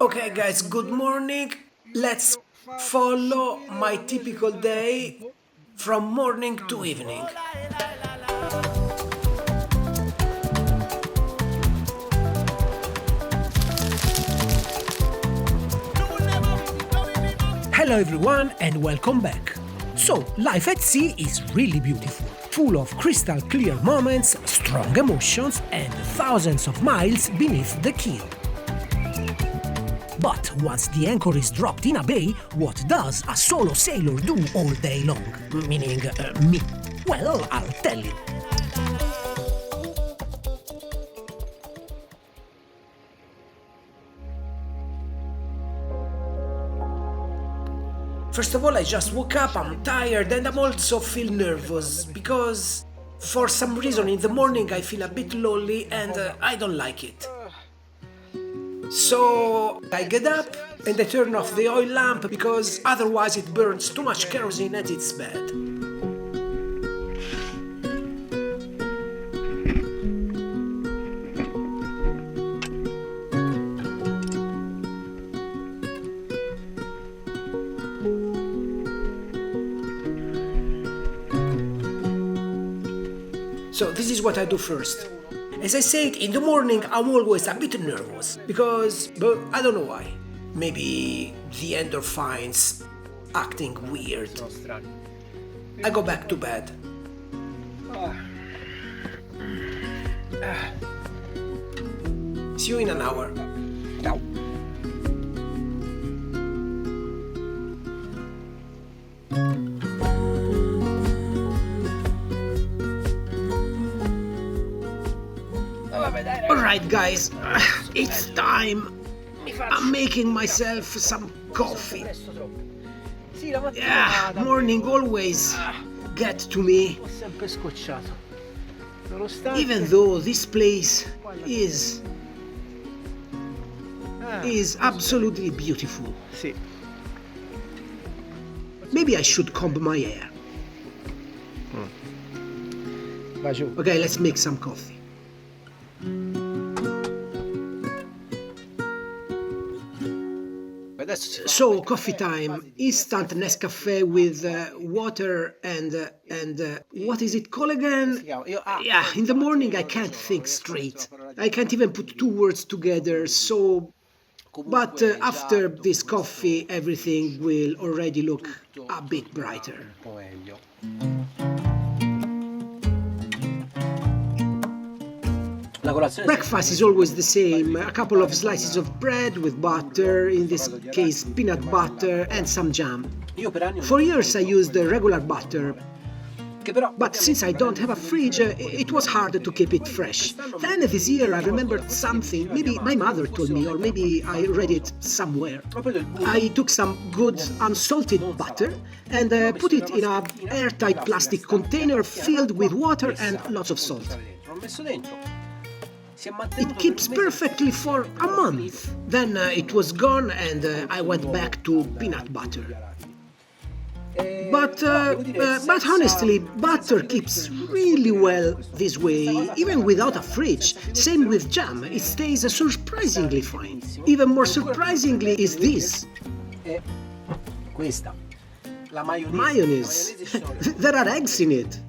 Okay, guys, good morning. Let's follow my typical day from morning to evening. Hello, everyone, and welcome back. So, life at sea is really beautiful, full of crystal clear moments, strong emotions, and thousands of miles beneath the keel. But once the anchor is dropped in a bay, what does a solo sailor do all day long? Meaning, me. Well, I'll tell you. First of all, I just woke up, I'm tired, and I'm also feel nervous because for some reason in the morning I feel a bit lonely and I don't like it. So I get up and I turn off the oil lamp because otherwise it burns too much kerosene and it's bad. So this is what I do first. As I said, in the morning I'm always a bit nervous but I don't know why. Maybe the endorphins acting weird. I go back to bed. See you in an hour. Alright guys, it's time. I'm making myself some coffee. Yeah, morning always get to me. Even though this place is absolutely beautiful. Maybe I should comb my hair. Okay, let's make some coffee. So, coffee time, instant Nescafe with water and what is it called again? Yeah, in the morning I can't think straight. I can't even put two words together, but after this coffee everything will already look a bit brighter. Breakfast is always the same, a couple of slices of bread with butter, in this case peanut butter, and some jam. For years I used regular butter, but since I don't have a fridge, it was hard to keep it fresh. Then this year I remembered something, maybe my mother told me, or maybe I read it somewhere. I took some good unsalted butter and put it in an airtight plastic container filled with water and lots of salt. It keeps perfectly for a month. Then it was gone and I went back to peanut butter. But honestly, butter keeps really well this way, even without a fridge. Same with jam, it stays surprisingly fine. Even more surprisingly is this. Mayonnaise. There are eggs in it.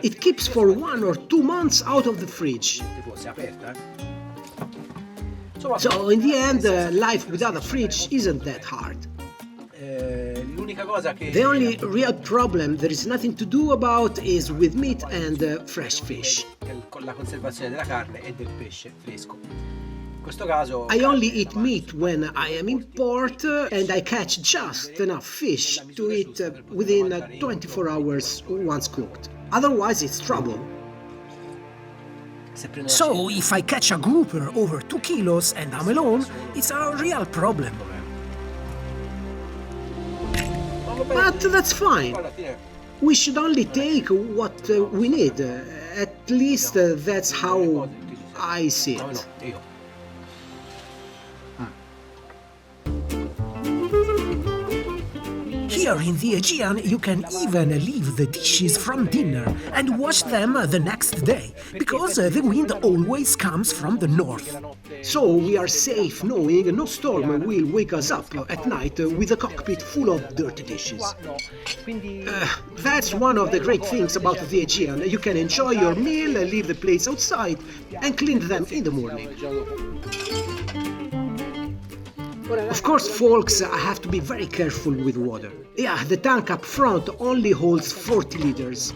It keeps for 1 or 2 months out of the fridge. So in the end, life without a fridge isn't that hard. The only real problem there is nothing to do about is with meat and fresh fish. I only eat meat when I am in port and I catch just enough fish to eat within 24 hours once cooked. Otherwise it's trouble. So if I catch a grouper over 2 kilos and I'm alone, it's a real problem. But that's fine. We should only take what we need. At least that's how I see it. Here in the Aegean, you can even leave the dishes from dinner and wash them the next day, because the wind always comes from the north. So we are safe knowing no storm will wake us up at night with a cockpit full of dirty dishes. That's one of the great things about the Aegean. You can enjoy your meal, leave the plates outside, and clean them in the morning. Of course, folks, I have to be very careful with water. Yeah, the tank up front only holds 40 liters,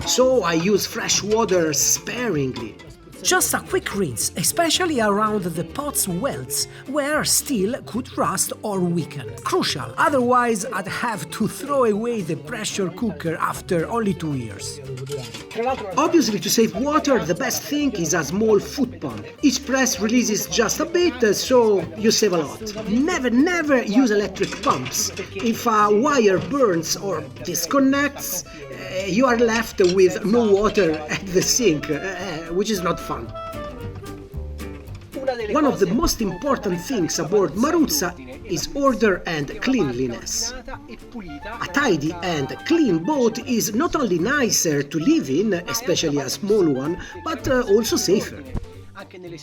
so I use fresh water sparingly. Just a quick rinse, especially around the pot's welds, where steel could rust or weaken. Crucial, otherwise I'd have to throw away the pressure cooker after only 2 years. Obviously, to save water, the best thing is a small foot pump. Each press releases just a bit, so you save a lot. Never use electric pumps. If a wire burns or disconnects, you are left with no water at the sink, which is not fun. One of the most important things aboard Maruzza is order and cleanliness. A tidy and clean boat is not only nicer to live in, especially a small one, but also safer.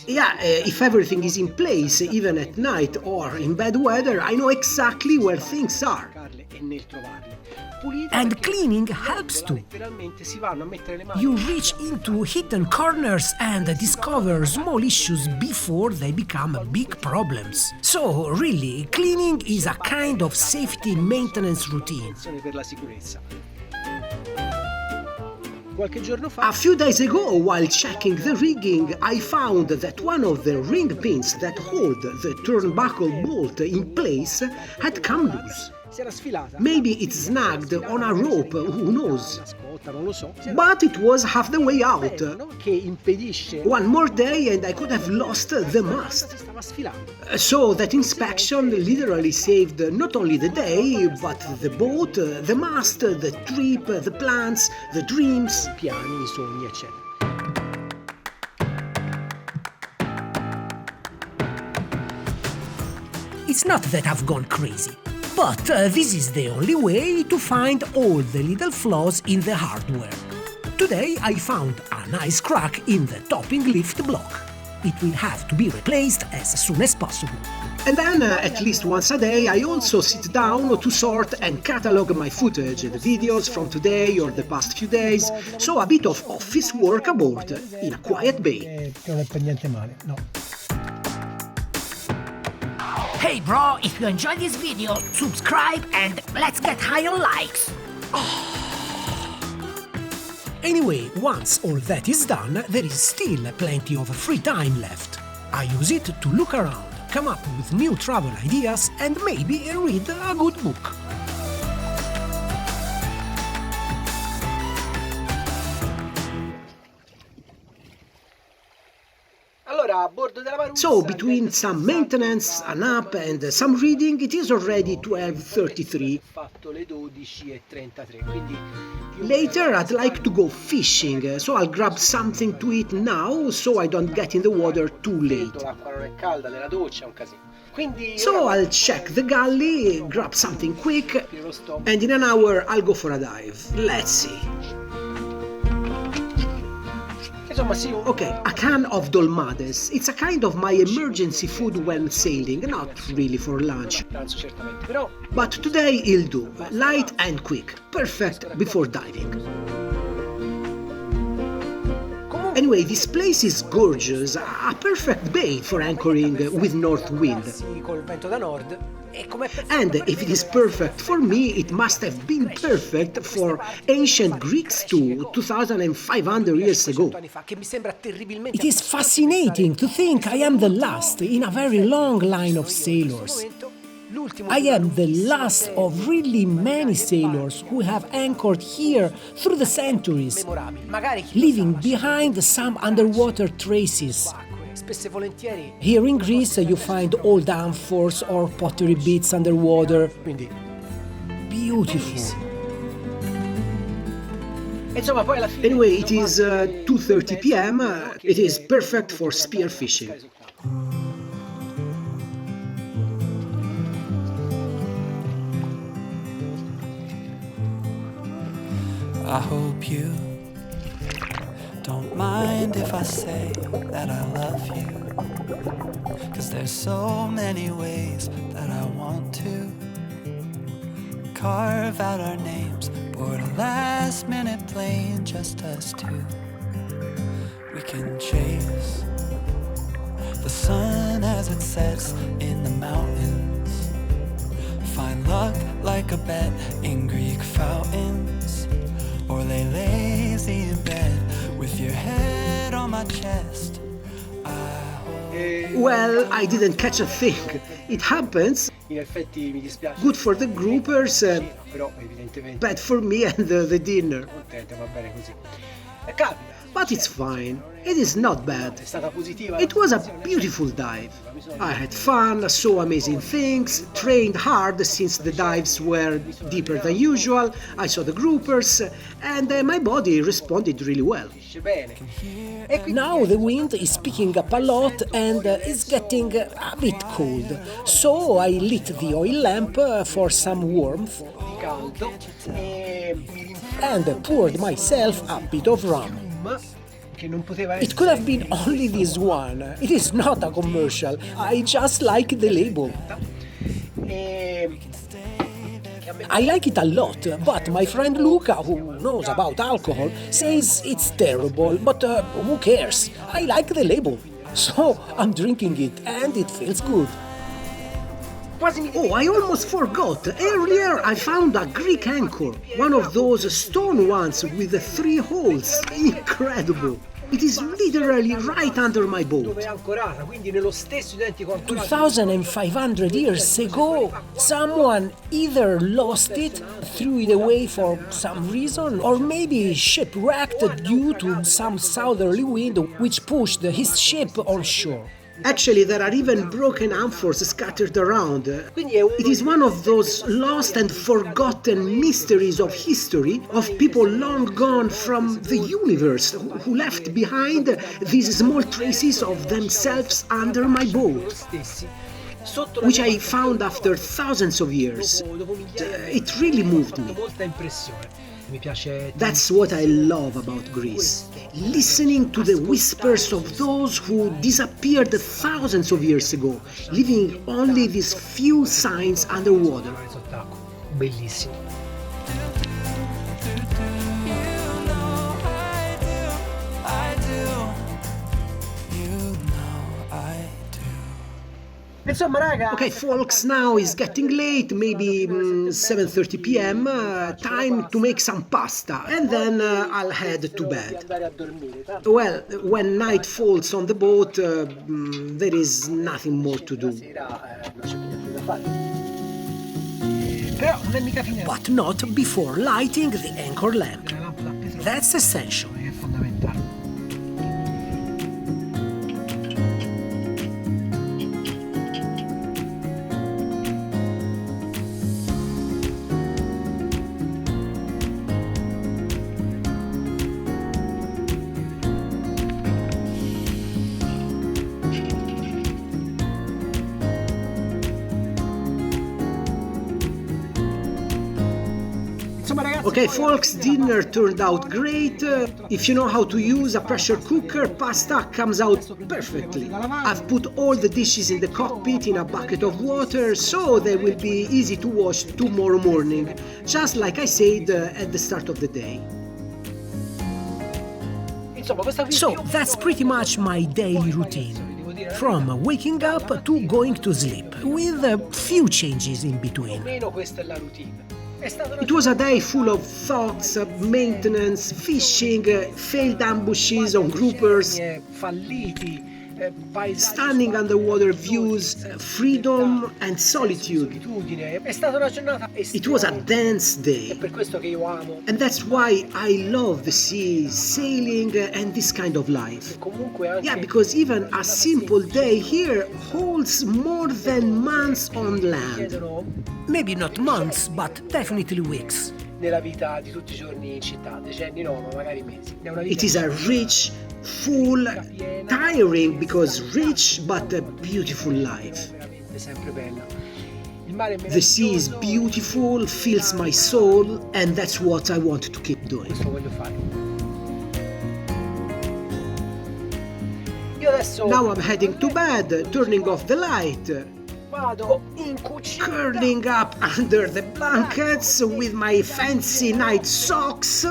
Yeah, if everything is in place, even at night or in bad weather, I know exactly where things are. And cleaning helps too. You reach into hidden corners and discover small issues before they become big problems. So, really, cleaning is a kind of safety maintenance routine. A few days ago, while checking the rigging, I found that one of the ring pins that hold the turnbuckle bolt in place had come loose. Maybe it snagged on a rope, who knows? But it was half the way out. One more day and I could have lost the mast. So that inspection literally saved not only the day, but the boat, the mast, the trip, the plans, the dreams. Piani, sogni, eccetera. It's not that I've gone crazy. But this is the only way to find all the little flaws in the hardware. Today I found a nice crack in the topping lift block. It will have to be replaced as soon as possible. And then, at least once a day, I also sit down to sort and catalog my footage, the videos from today or the past few days, so a bit of office work aboard, in a quiet bay. Hey bro, if you enjoyed this video, subscribe and let's get high on likes! Anyway, once all that is done, there is still plenty of free time left. I use it to look around, come up with new travel ideas and maybe read a good book. So, between some maintenance, a nap and some reading, it is already 12:33. Later I'd like to go fishing, so I'll grab something to eat now so I don't get in the water too late. So I'll check the galley, grab something quick, and in an hour I'll go for a dive. Let's see. Okay, a can of dolmades. It's a kind of my emergency food when sailing, not really for lunch. But today it'll do, light and quick, perfect before diving. Anyway, this place is gorgeous, a perfect bay for anchoring with north wind. And if it is perfect for me, it must have been perfect for ancient Greeks too, 2,500 years ago. It is fascinating to think I am the last in a very long line of sailors. I am the last of really many sailors who have anchored here through the centuries, leaving behind some underwater traces. Here in Greece you find old amphors or pottery bits underwater. Beautiful. Anyway, it is 2:30 p.m. It is perfect for spear fishing. I hope you don't mind if I say that I love you, 'cause there's so many ways that I want to carve out our names, board a last minute plane, just us two. We can chase the sun as it sets in the mountains, find luck like a bet in Greek fountains, or lay lazy in bed with your head on my chest. Well, I didn't catch a thing. It happens. Good for the groupers, bad for me and the dinner. But it's fine. It is not bad. It was a beautiful dive. I had fun, saw amazing things, trained hard since the dives were deeper than usual. I saw the groupers, and my body responded really well. Now the wind is picking up a lot and is getting a bit cold, so I lit the oil lamp for some warmth and poured myself a bit of rum. It could have been only this one. It is not a commercial. I just like the label. I like it a lot, but my friend Luca, who knows about alcohol, says it's terrible, but who cares? I like the label. So I'm drinking it and it feels good. Oh, I almost forgot. Earlier I found a Greek anchor, one of those stone ones with the 3 holes. Incredible. It is literally right under my boat. 2,500 years ago, someone either lost it, threw it away for some reason, or maybe shipwrecked due to some southerly wind which pushed his ship on shore. Actually, there are even broken amphors scattered around. It is one of those lost and forgotten mysteries of history, of people long gone from the universe, who left behind these small traces of themselves under my boat, which I found after thousands of years. It really moved me. That's what I love about Greece. Listening to the whispers of those who disappeared thousands of years ago, leaving only these few signs underwater. Bellissimo. Okay, folks, now it's getting late, maybe 7:30 p.m. Time to make some pasta, and then I'll head to bed. Well, when night falls on the boat, there is nothing more to do. But not before lighting the anchor lamp. That's essential. Okay, folks, dinner turned out great. If you know how to use a pressure cooker, pasta comes out perfectly. I've put all the dishes in the cockpit in a bucket of water, so they will be easy to wash tomorrow morning, just like I said at the start of the day. So that's pretty much my daily routine. From waking up to going to sleep, with a few changes in between. It was a day full of thoughts, maintenance, fishing, failed ambushes on groupers, stunning underwater views, freedom and solitude. It was a dense day, and that's why I love the sea, sailing and this kind of life. Yeah, because even a simple day here holds more than months on land. Maybe not months, but definitely weeks. It is a rich, full, tiring because rich but a beautiful life. The sea is beautiful, fills my soul, and that's what I want to keep doing. Now I'm heading to bed, turning off the light, curling up under the blankets with my fancy night socks.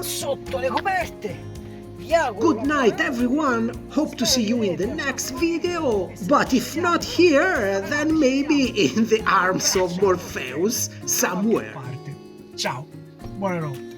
Good night, everyone. Hope to see you in the next video. But if not here, then maybe in the arms of Morpheus somewhere. Ciao, buonanotte.